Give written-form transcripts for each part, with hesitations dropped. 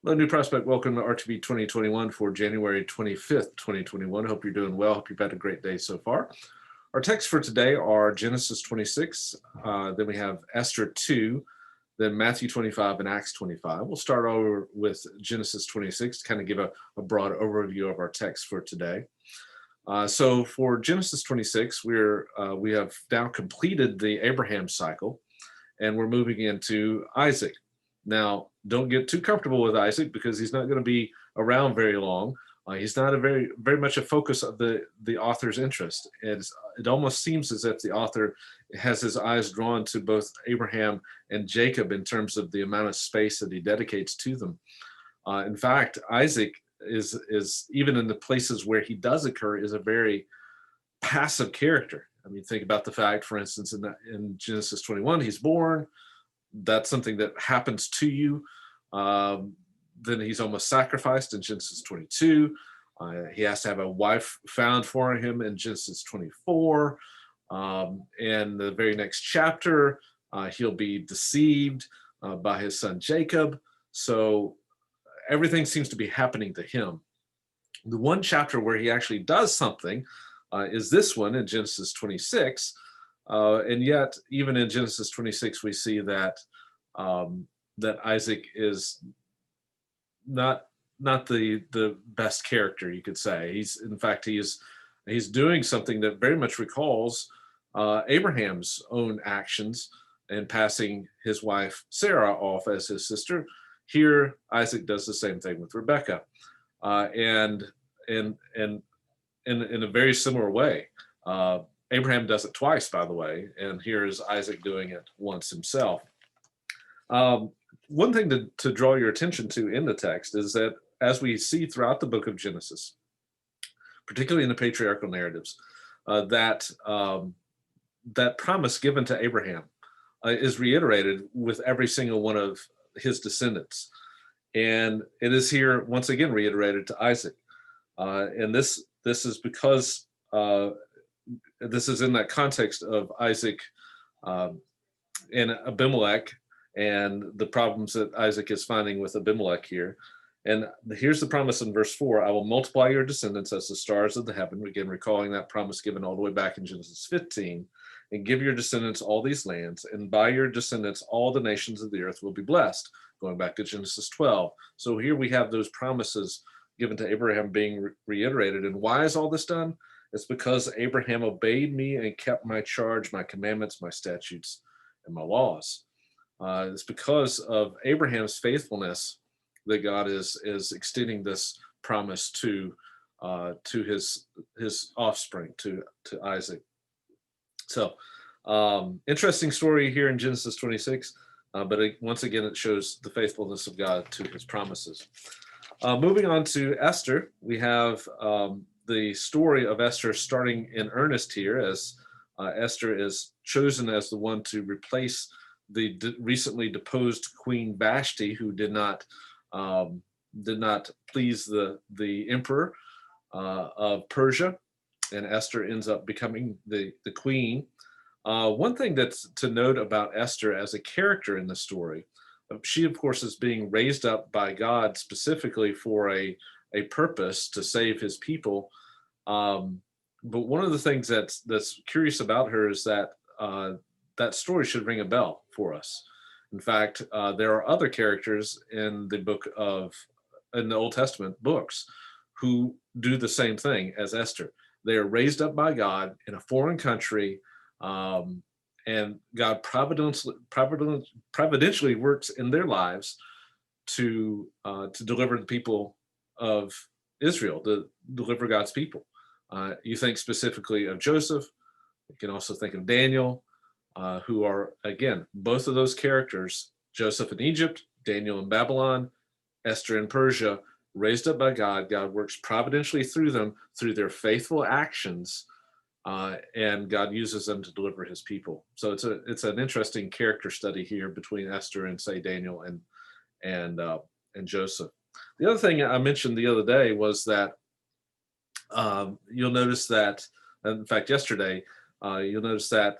Hello, New Prospect. Welcome to RTB 2021 for January 25th, 2021. Hope you're doing well. Hope you've had a great day so far. Our texts for today are Genesis 26, then we have Esther 2, then Matthew 25 and Acts 25. We'll start over with Genesis 26 to kind of give a broad overview of our text for today. So for Genesis 26, we have now completed the Abraham cycle, and we're moving into Isaac. Now, don't get too comfortable with Isaac because he's not going to be around very long. He's not a very much a focus of the author's interest. It almost seems as if the author has his eyes drawn to both Abraham and Jacob in terms of the amount of space that he dedicates to them. In fact, Isaac is even in the places where he does occur is a very passive character. I mean, think about the fact, for instance, in Genesis 21, he's born. That's something that happens to you. Then he's almost sacrificed in Genesis 22. He has to have a wife found for him in Genesis 24. And the very next chapter, he'll be deceived by his son Jacob. So everything seems to be happening to him. The one chapter where he actually does something is this one in Genesis 26. And yet, even in Genesis 26, we see that that Isaac is not the best character, you could say. He's doing something that very much recalls Abraham's own actions in passing his wife Sarah off as his sister. Here, Isaac does the same thing with Rebecca, and in a very similar way. Abraham does it twice, by the way, and here is Isaac doing it once himself. One thing to draw your attention to in the text is that as we see throughout the book of Genesis, particularly in the patriarchal narratives, that promise given to Abraham is reiterated with every single one of his descendants. And it is here once again reiterated to Isaac. And this is because this is in that context of Isaac and Abimelech and the problems that Isaac is finding with Abimelech here. And here's the promise in verse 4: I will multiply your descendants as the stars of the heaven. Again, recalling that promise given all the way back in Genesis 15. And give your descendants all these lands, and by your descendants all the nations of the earth will be blessed. Going back to Genesis 12. So here we have those promises given to Abraham being reiterated. And why is all this done? It's because Abraham obeyed me and kept my charge, my commandments, my statutes, and my laws. It's because of Abraham's faithfulness that God is extending this promise to his offspring, to Isaac. So, interesting story here in Genesis 26, but once again, it shows the faithfulness of God to his promises. Moving on to Esther, we have the story of Esther starting in earnest here, as Esther is chosen as the one to replace the recently deposed Queen Vashti, who did not please the emperor of Persia, and Esther ends up becoming the queen. One thing that's to note about Esther as a character in the story, she of course is being raised up by God specifically for a purpose to save his people. But one of the things that's curious about her is that that story should ring a bell for us. In fact, there are other characters in the Old Testament books who do the same thing as Esther. They are raised up by God in a foreign country, and God providentially works in their lives to deliver the people of Israel, to deliver God's people. You think specifically of Joseph. You can also think of Daniel, who are, again, both of those characters, Joseph in Egypt, Daniel in Babylon, Esther in Persia, raised up by God. God works providentially through them, through their faithful actions, and God uses them to deliver his people. So it's an interesting character study here between Esther and, say, Daniel and Joseph. The other thing I mentioned the other day was that you'll notice that, in fact, yesterday, you'll notice that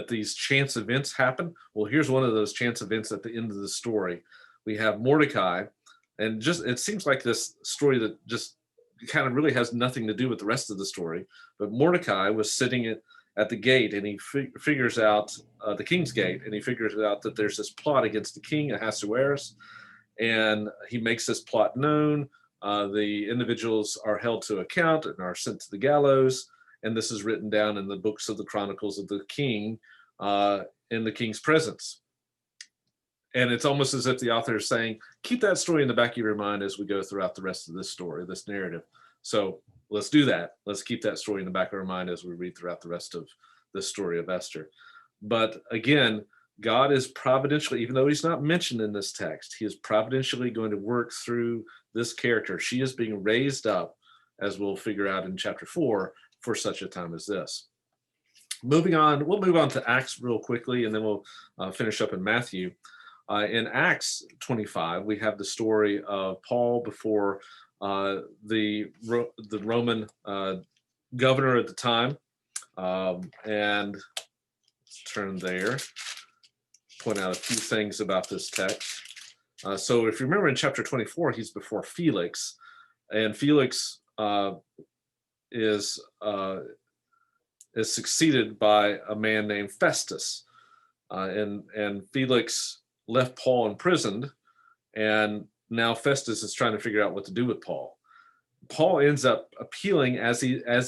these chance events happen. Well, here's one of those chance events at the end of the story. We have Mordecai, And just it seems like this story that just kind of really has nothing to do with the rest of the story. But Mordecai was sitting at the gate, and he figures out the king's gate, and he figures out that there's this plot against the king, Ahasuerus, and he makes this plot known. The individuals are held to account and are sent to the gallows, and this is written down in the books of the Chronicles of the King in the king's presence. And it's almost as if the author is saying, keep that story in the back of your mind as we go throughout the rest of this story, this narrative. So let's do that. Let's keep that story in the back of our mind as we read throughout the rest of the story of Esther. But again, God is providentially, even though he's not mentioned in this text, he is providentially going to work through this character. She is being raised up, as we'll figure out in chapter 4, for such a time as this. Moving on, we'll move on to Acts real quickly, and then we'll finish up in Matthew. In Acts 25, we have the story of Paul before the Roman governor at the time. And let's turn there, point out a few things about this text. So if you remember in chapter 24, he's before Felix, and Felix is succeeded by a man named Festus. And Felix left Paul imprisoned, and now Festus is trying to figure out what to do with Paul. Paul ends up appealing, as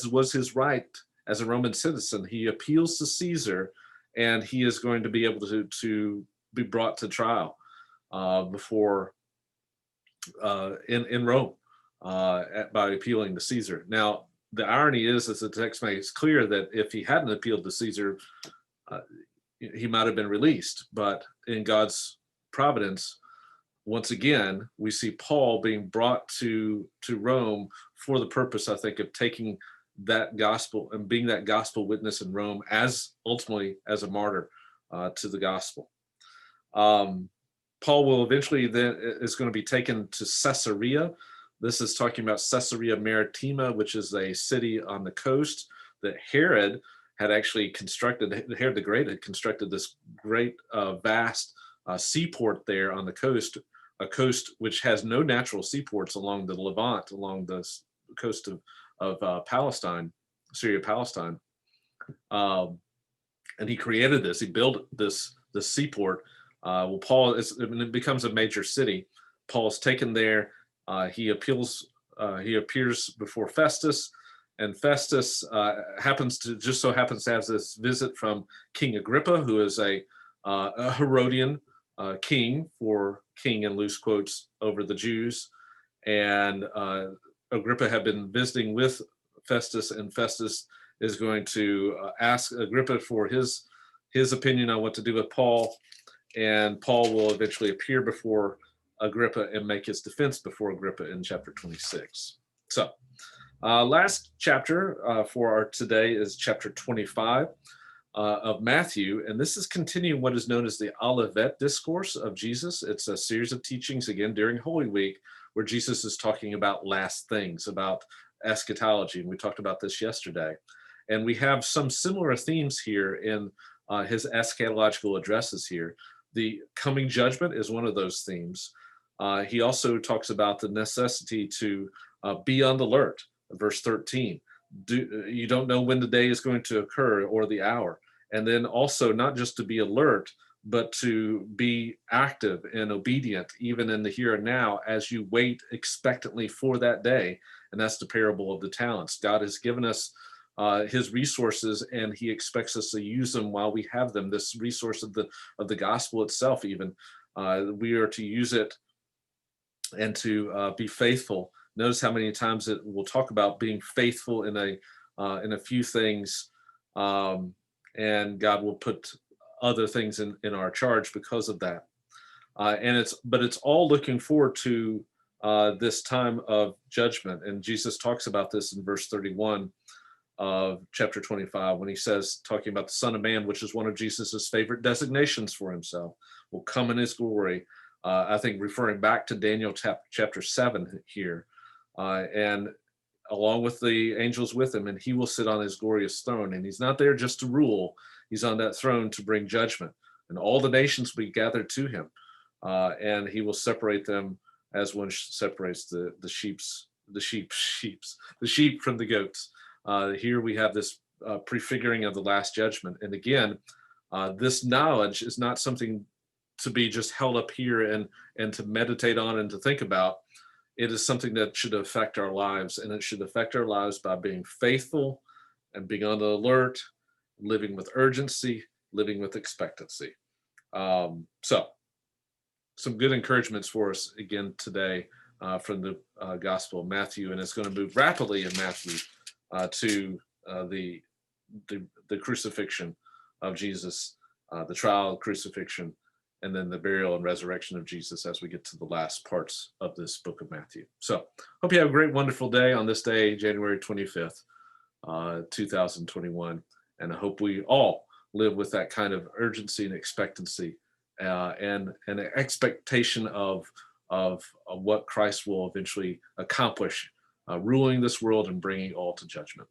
was his right as a Roman citizen. He appeals to Caesar, and he is going to be able to be brought to trial before in Rome by appealing to Caesar. Now, the irony is, as the text makes clear, that if he hadn't appealed to Caesar, he might have been released. But in God's providence, once again, we see Paul being brought to Rome for the purpose, I think, of taking that gospel and being that gospel witness in Rome, as ultimately as a martyr to the gospel. Paul will eventually then is going to be taken to Caesarea. This is talking about Caesarea Maritima, which is a city on the coast that Herod had actually constructed. Herod the Great had constructed this great, vast seaport there on the coast, a coast which has no natural seaports along the Levant, along the coast of Palestine, Syria, Palestine. And he created this. He built this seaport. Well, it becomes a major city. Paul's taken there. He appears before Festus, and Festus just so happens to have this visit from King Agrippa, who is a Herodian king, in loose quotes, over the Jews. And Agrippa had been visiting with Festus, and Festus is going to ask Agrippa for his opinion on what to do with Paul. And Paul will eventually appear before Agrippa and make his defense before Agrippa in chapter 26. So last chapter for our today is chapter 25 of Matthew, and this is continuing what is known as the Olivet Discourse of Jesus. It's a series of teachings, again, during Holy Week, where Jesus is talking about last things, about eschatology, and we talked about this yesterday. And we have some similar themes here in his eschatological addresses here. The coming judgment is one of those themes. He also talks about the necessity to be on the alert. Verse 13, you don't know when the day is going to occur or the hour. And then also not just to be alert, but to be active and obedient, even in the here and now, as you wait expectantly for that day. And that's the parable of the talents. God has given us his resources, and he expects us to use them while we have them. This resource of the gospel itself, even we are to use it and to be faithful. Notice how many times it will talk about being faithful in a few things, and God will put other things in our charge because of that. But it's all looking forward to this time of judgment. And Jesus talks about this in verse 31 of chapter 25, when he says, talking about the Son of Man, which is one of Jesus's favorite designations for himself, will come in his glory. I think referring back to Daniel chapter 7 here, and along with the angels with him, and he will sit on his glorious throne. And he's not there just to rule. He's on that throne to bring judgment. And all the nations will be gathered to him. And he will separate them as one separates the sheep from the goats. Here we have this prefiguring of the last judgment. And again, this knowledge is not something to be just held up here and to meditate on and to think about. It is something that should affect our lives, and it should affect our lives by being faithful and being on the alert, living with urgency, living with expectancy. So some good encouragements for us again today from the Gospel of Matthew, and it's going to move rapidly in Matthew to the crucifixion of Jesus, the trial, crucifixion, and then the burial and resurrection of Jesus as we get to the last parts of this book of Matthew. So hope you have a great, wonderful day on this day, January 25th, 2021. And I hope we all live with that kind of urgency and expectancy and an expectation of what Christ will eventually accomplish, ruling this world and bringing all to judgment.